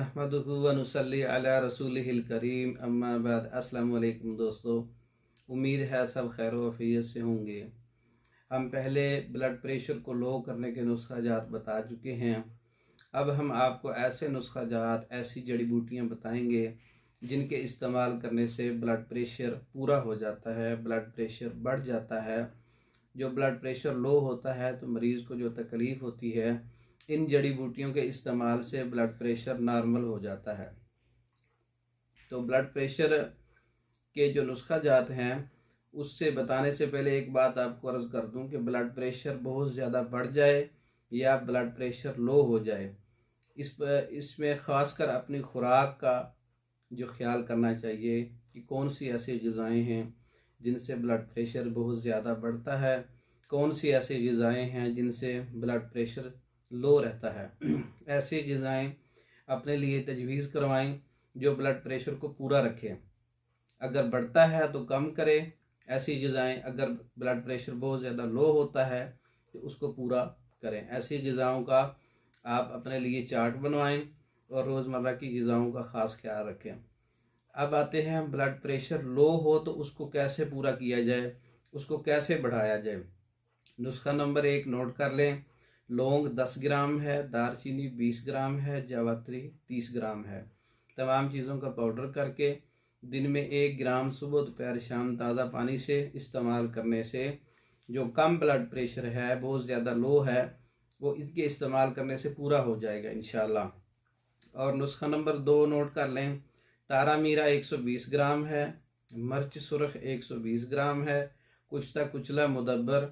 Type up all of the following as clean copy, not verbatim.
नहमदुहु व नुसल्ली अला रसूलिहिल करीम अम्मा बाद। अस्सलाम वालेकुम दोस्तों, उम्मीद है सब खैर वफ़ियत से होंगे। हम पहले ब्लड प्रेशर को लो करने के नुस्खा जात बता चुके हैं। अब हम आपको ऐसे नुस्खा जात, ऐसी जड़ी बूटियाँ बताएंगे जिनके इस्तेमाल करने से ब्लड प्रेशर पूरा हो जाता है, ब्लड प्रेशर बढ़ जाता है। जो ब्लड प्रेशर लो होता है तो मरीज़ को जो तकलीफ़ होती है, इन जड़ी बूटियों के इस्तेमाल से ब्लड प्रेशर नॉर्मल हो जाता है। तो ब्लड प्रेशर के जो नुस्खा जात हैं उससे बताने से पहले एक बात आपको अर्ज़ कर दूं कि ब्लड प्रेशर बहुत ज़्यादा बढ़ जाए या ब्लड प्रेशर लो हो जाए, इसमें ख़ासकर अपनी खुराक का जो ख्याल करना चाहिए कि कौन सी ऐसी ग़िज़ाएँ हैं जिनसे ब्लड प्रेशर बहुत ज़्यादा बढ़ता है, कौन सी ऐसी ग़िज़ाएँ हैं जिनसे ब्लड प्रेशर लो रहता है। ऐसी ग़िज़ाएँ अपने लिए तजवीज़ करवाएं जो ब्लड प्रेशर को पूरा रखें। अगर बढ़ता है तो कम करें ऐसी ग़िज़ाएँ, अगर ब्लड प्रेशर बहुत ज़्यादा लो होता है तो उसको पूरा करें। ऐसी ग़िज़ाओं का आप अपने लिए चार्ट बनवाएं और रोज़मर्रा की ग़िज़ाओं का ख़ास ख्याल रखें। अब आते हैं ब्लड प्रेशर लो हो तो उसको कैसे पूरा किया जाए, उसको कैसे बढ़ाया जाए। नुस्खा नंबर 1 नोट कर लें। लौंग 10 ग्राम है, दालचीनी 20 ग्राम है, जावित्री 30 ग्राम है। तमाम चीज़ों का पाउडर करके दिन में 1 ग्राम सुबह दोपहर शाम ताज़ा पानी से इस्तेमाल करने से जो कम ब्लड प्रेशर है, बहुत ज़्यादा लो है, वो इनके इस्तेमाल करने से पूरा हो जाएगा इंशाल्लाह। और नुस्खा नंबर 2 नोट कर लें। तारा मीरा 120 ग्राम है, मिर्च सुरख 120 ग्राम है, कुश्ता कुचला मुदब्बर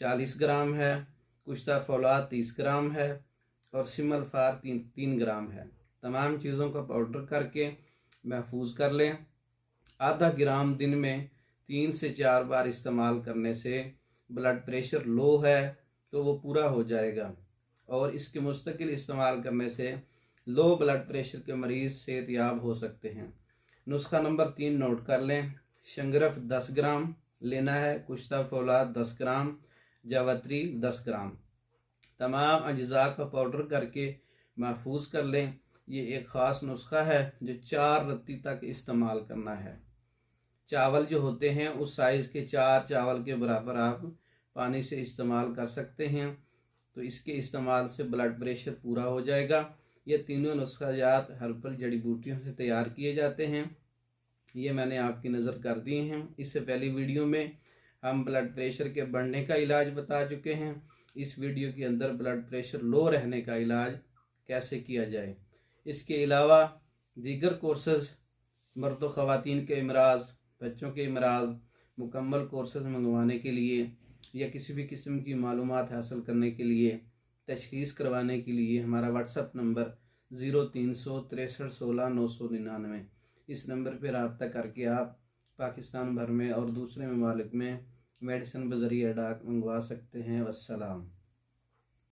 40 ग्राम है, कुश्ता फौलाद 30 ग्राम है और सिमल फार 3 ग्राम है। तमाम चीज़ों का पाउडर करके महफूज कर लें। आधा ग्राम दिन में 3 से 4 बार इस्तेमाल करने से ब्लड प्रेशर लो है तो वो पूरा हो जाएगा और इसके मुस्तकिल इस्तेमाल करने से लो ब्लड प्रेशर के मरीज़ सेहतयाब हो सकते हैं। नुस्खा नंबर 3 नोट कर लें। शंगरफ 10 ग्राम लेना है, कुश्ता फौलाद 10 ग्राम, जावित्री 10 ग्राम। तमाम अज्जा का पाउडर करके महफूज कर लें। ये एक ख़ास नुस्खा है जो 4 रत्ती तक इस्तेमाल करना है। चावल जो होते हैं उस साइज़ के 4 चावल के बराबर आप पानी से इस्तेमाल कर सकते हैं, तो इसके इस्तेमाल से ब्लड प्रेशर पूरा हो जाएगा। ये तीनों नुस्खाजात हर्बल जड़ी बूटियों से तैयार किए जाते हैं। ये मैंने आपकी नज़र कर दिए हैं। इससे पहली वीडियो में हम ब्लड प्रेशर के बढ़ने का इलाज बता चुके हैं। इस वीडियो के अंदर ब्लड प्रेशर लो रहने का इलाज कैसे किया जाए। इसके अलावा दीगर कोर्सेज़, मर्द व ख़वातीन के इमराज़, बच्चों के इमराज़, मुकम्मल कोर्सेज़ मंगवाने के लिए या किसी भी किस्म की मालूमात हासिल करने के लिए, तशख़ीस करवाने के लिए हमारा व्हाट्सअप नंबर 0300 63 16 999, इस नंबर पर रब्ता करके आप पाकिस्तान भर में और दूसरे ममालिक में मेडिसिन बज़रिया डाक मंगवा सकते हैं। वस्सलाम।